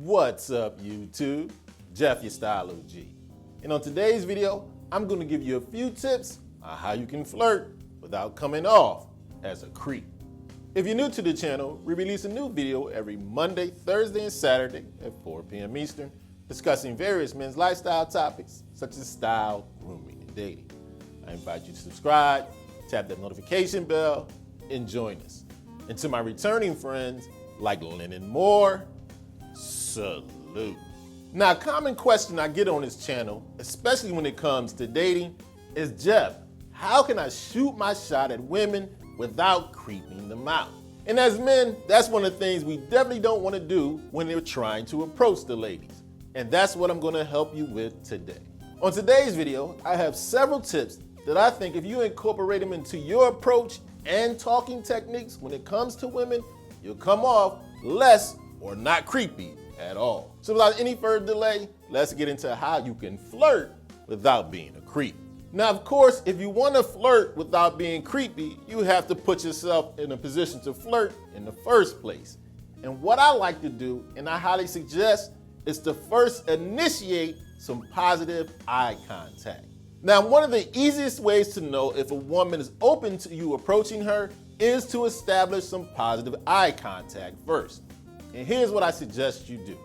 What's up, YouTube? Jeff, your Style O.G. And on today's video, I'm going to give you a few tips on how you can flirt without coming off as a creep. If you're new to the channel, we release a new video every Monday, Thursday, and Saturday at 4 p.m. Eastern, discussing various men's lifestyle topics such as style, grooming, and dating. I invite you to subscribe, tap that notification bell, and join us. And to my returning friends like Lennon Moore, salute. Now, a common question I get on this channel, especially when it comes to dating, is, Jeff, how can I shoot my shot at women without creeping them out? And as men, that's one of the things we definitely don't want to do when they're trying to approach the ladies. And that's what I'm going to help you with today. On today's video, I have several tips that I think if you incorporate them into your approach and talking techniques when it comes to women, you'll come off less or not creepy at all. So without any further delay, let's get into how you can flirt without being a creep. Now, of course, if you want to flirt without being creepy, you have to put yourself in a position to flirt in the first place. And what I like to do, and I highly suggest, is to first initiate some positive eye contact. Now, one of the easiest ways to know if a woman is open to you approaching her is to establish some positive eye contact first. And here's what I suggest you do.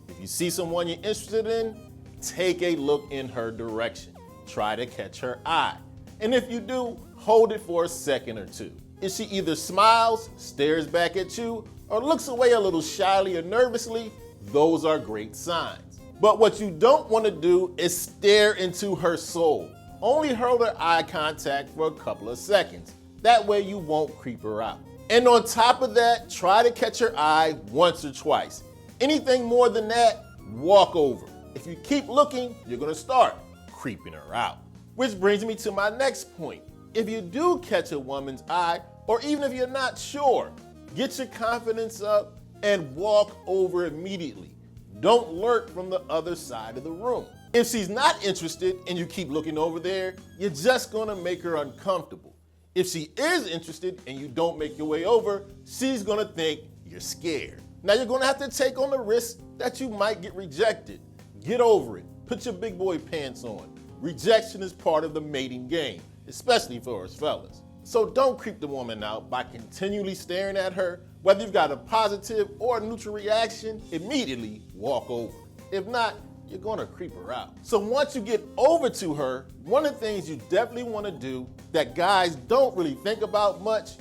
If you see someone you're interested in, take a look in her direction. Try to catch her eye. And if you do, hold it for a second or two. If she either smiles, stares back at you, or looks away a little shyly or nervously, those are great signs. But what you don't want to do is stare into her soul. Only hold her eye contact for a couple of seconds. That way you won't creep her out. And on top of that, try to catch her eye once or twice. Anything more than that, walk over. If you keep looking, you're going to start creeping her out. Which brings me to my next point. If you do catch a woman's eye, or even if you're not sure, get your confidence up and walk over immediately. Don't lurk from the other side of the room. If she's not interested and you keep looking over there, you're just going to make her uncomfortable. If she is interested and you don't make your way over, she's going to think you're scared. Now, you're going to have to take on the risk that you might get rejected. Get over it. Put your big boy pants on. Rejection is part of the mating game, especially for us fellas. So don't creep the woman out by continually staring at her. Whether you've got a positive or a neutral reaction, immediately walk over. If not, you're gonna creep her out. So once you get over to her, one of the things you definitely wanna do that guys don't really think about much,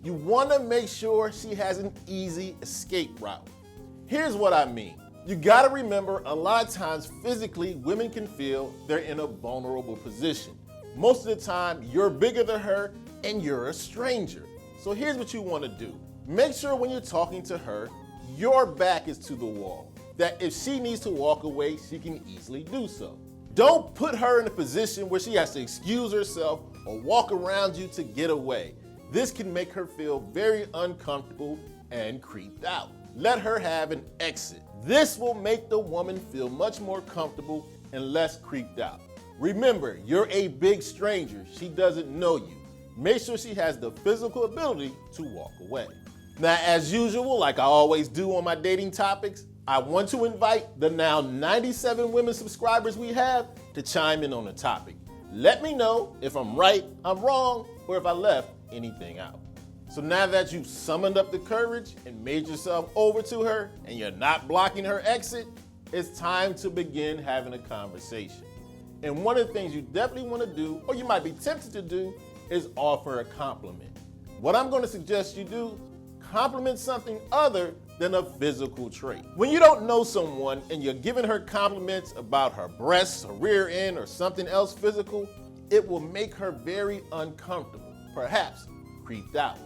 you wanna make sure she has an easy escape route. Here's what I mean. You gotta remember, a lot of times physically, women can feel they're in a vulnerable position. Most of the time, you're bigger than her and you're a stranger. So here's what you wanna do. Make sure when you're talking to her, your back is to the wall, that if she needs to walk away, she can easily do so. Don't put her in a position where she has to excuse herself or walk around you to get away. This can make her feel very uncomfortable and creeped out. Let her have an exit. This will make the woman feel much more comfortable and less creeped out. Remember, you're a big stranger. She doesn't know you. Make sure she has the physical ability to walk away. Now, as usual, like I always do on my dating topics, I want to invite the now 97 women subscribers we have to chime in on the topic. Let me know if I'm right, I'm wrong, or if I left anything out. So now that you've summoned up the courage and made yourself over to her and you're not blocking her exit, it's time to begin having a conversation. And one of the things you definitely want to do, or you might be tempted to do, is offer a compliment. What I'm going to suggest you do, compliment something other than a physical trait. When you don't know someone and you're giving her compliments about her breasts, her rear end, or something else physical, it will make her very uncomfortable, perhaps creeped out.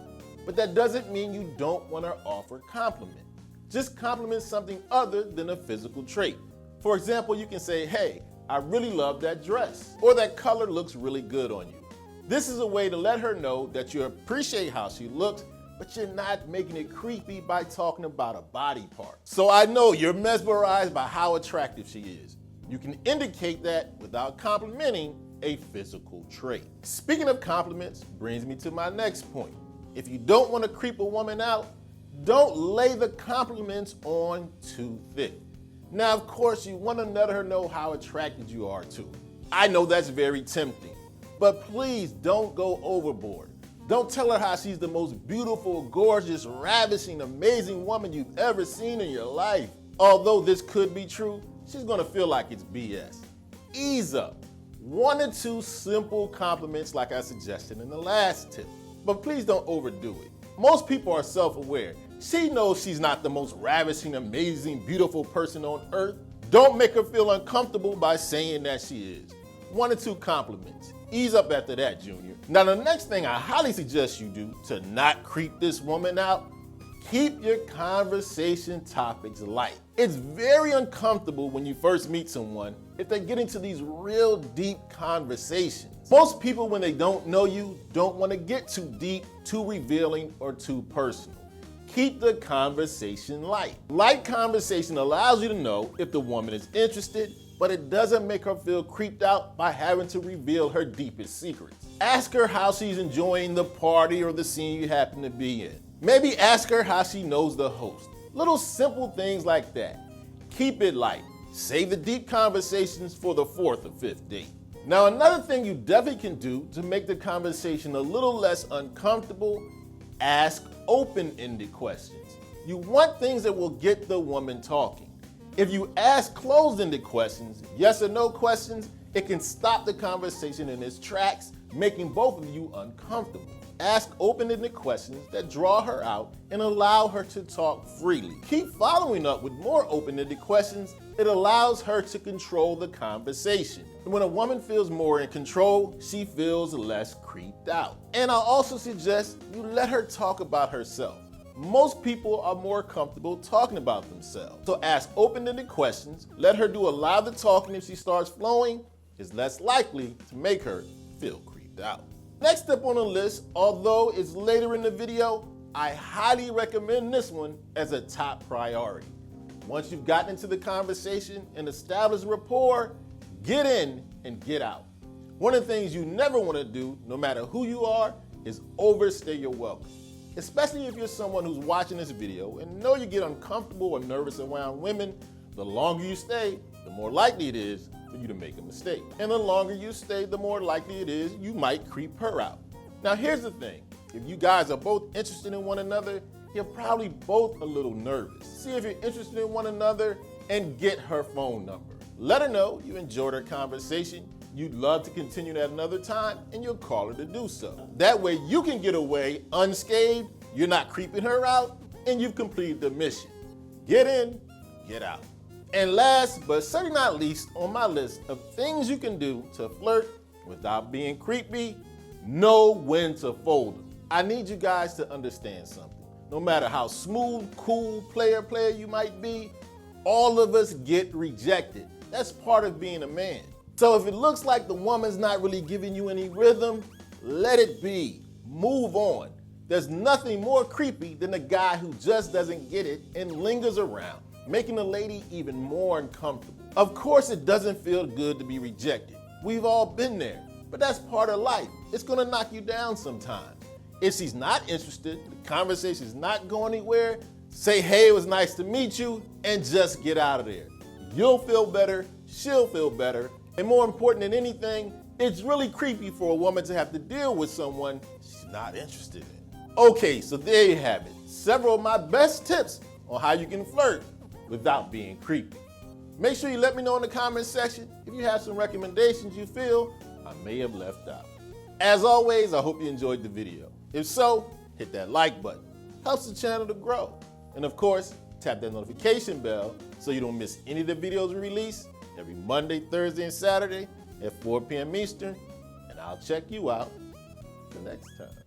But that doesn't mean you don't want to offer a compliment. Just compliment something other than a physical trait. For example, you can say, hey, I really love that dress, or that color looks really good on you. This is a way to let her know that you appreciate how she looks, but you're not making it creepy by talking about a body part. So I know you're mesmerized by how attractive she is. You can indicate that without complimenting a physical trait. Speaking of compliments brings me to my next point. If you don't want to creep a woman out, don't lay the compliments on too thick. Now, of course, you want to let her know how attracted you are to her. I know that's very tempting, but please don't go overboard. Don't tell her how she's the most beautiful, gorgeous, ravishing, amazing woman you've ever seen in your life. Although this could be true, she's gonna feel like it's BS. Ease up. 1 or 2 simple compliments like I suggested in the last tip. But please don't overdo it. Most people are self-aware. She knows she's not the most ravishing, amazing, beautiful person on earth. Don't make her feel uncomfortable by saying that she is. 1 or 2 compliments. Ease up after that, Junior. Now, the next thing I highly suggest you do to not creep this woman out, keep your conversation topics light. It's very uncomfortable when you first meet someone if they get into these real deep conversations. Most people, when they don't know you, don't want to get too deep, too revealing, or too personal. Keep the conversation light. Light conversation allows you to know if the woman is interested, but it doesn't make her feel creeped out by having to reveal her deepest secrets. Ask her how she's enjoying the party or the scene you happen to be in. Maybe ask her how she knows the host. Little simple things like that. Keep it light. Save the deep conversations for the 4th or 5th date. Now, another thing you definitely can do to make the conversation a little less uncomfortable, ask open-ended questions. You want things that will get the woman talking. If you ask closed-ended questions, yes or no questions, it can stop the conversation in its tracks, making both of you uncomfortable. Ask open-ended questions that draw her out and allow her to talk freely. Keep following up with more open-ended questions. It allows her to control the conversation. And when a woman feels more in control, she feels less creeped out. And I'll also suggest you let her talk about herself. Most people are more comfortable talking about themselves. So ask open-ended questions, let her do a lot of the talking. If she starts flowing, it's less likely to make her feel creeped out. Next up on the list, although it's later in the video, I highly recommend this one as a top priority. Once you've gotten into the conversation and established rapport, get in and get out. One of the things you never want to do, no matter who you are, is overstay your welcome. Especially if you're someone who's watching this video and know you get uncomfortable or nervous around women, the longer you stay, the more likely it is for you to make a mistake. And the longer you stay, the more likely it is you might creep her out. Now, here's the thing. If you guys are both interested in one another, you're probably both a little nervous. See if you're interested in one another and get her phone number. Let her know you enjoyed her conversation, you'd love to continue at another time, and you'll call her to do so. That way you can get away unscathed, you're not creeping her out, and you've completed the mission. Get in, get out. And last, but certainly not least, on my list of things you can do to flirt without being creepy, know when to fold them. I need you guys to understand something. No matter how smooth, cool player you might be, all of us get rejected. That's part of being a man. So if it looks like the woman's not really giving you any rhythm, let it be. Move on. There's nothing more creepy than a guy who just doesn't get it and lingers around, making a lady even more uncomfortable. Of course, it doesn't feel good to be rejected. We've all been there, but that's part of life. It's gonna knock you down sometimes. If she's not interested, the conversation's not going anywhere, say, hey, it was nice to meet you, and just get out of there. You'll feel better, she'll feel better, and more important than anything, it's really creepy for a woman to have to deal with someone she's not interested in. Okay, so there you have it. Several of my best tips on how you can flirt without being creepy. Make sure you let me know in the comment section if you have some recommendations you feel I may have left out. As always, I hope you enjoyed the video. If so, hit that like button. Helps the channel to grow. And of course, tap that notification bell so you don't miss any of the videos we release every Monday, Thursday, and Saturday at 4 p.m. Eastern. And I'll check you out the next time.